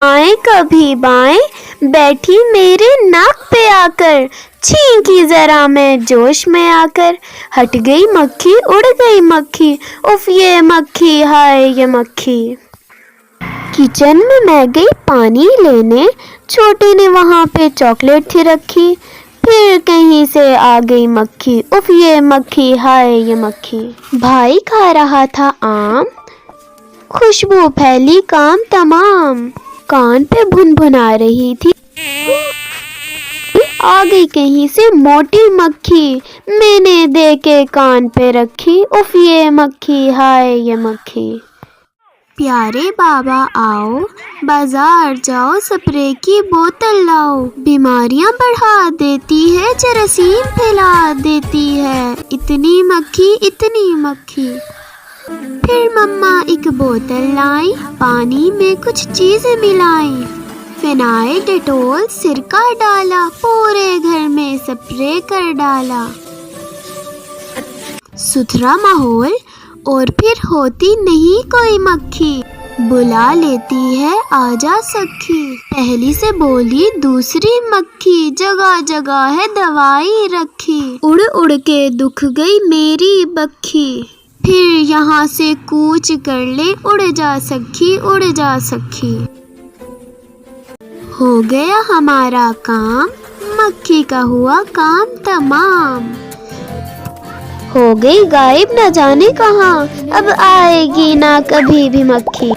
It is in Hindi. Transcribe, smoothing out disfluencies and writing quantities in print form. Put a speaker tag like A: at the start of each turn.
A: आए कभी बाएं, बैठी मेरे नाक पे आकर, छींकी जरा मैं जोश में आकर, हट गई मक्खी उड़ गई मक्खी, उफ ये मक्खी हाय ये मक्खी। किचन में मैं गई पानी लेने, छोटी ने वहाँ पे चॉकलेट थी रखी, फिर कहीं से आ गई मक्खी, उफ ये मक्खी हाय ये मक्खी। भाई खा रहा था आम, खुशबू फैली काम तमाम, कान पे भुनभुना रही थी, आ गई कहीं से मोटी मक्खी, मैंने दे के कान पे रखी, उफ ये मक्खी हाय ये मक्खी। प्यारे बाबा आओ, बाजार जाओ, स्प्रे की बोतल लाओ, बीमारियां बढ़ा देती है, जरासीम फैला देती है, इतनी मक्खी इतनी मक्खी। फिर मम्मा एक बोतल लाई, पानी में कुछ चीजें मिलाई, फिनाइल डेटोल सिरका डाला, पूरे घर में स्प्रे कर डाला। सुथरा माहौल और फिर होती नहीं कोई मक्खी, बुला लेती है आजा सखी। पहली से बोली दूसरी मक्खी, जगह जगह है दवाई रखी, उड़ उड़ के दुख गई मेरी बक्खी, फिर यहाँ से कूच कर ले, उड़ जा सखी उड़ जा सखी। हो गया हमारा काम, मक्खी का हुआ काम तमाम, हो गई गायब न जाने कहाँ, अब आएगी ना कभी भी मक्खी।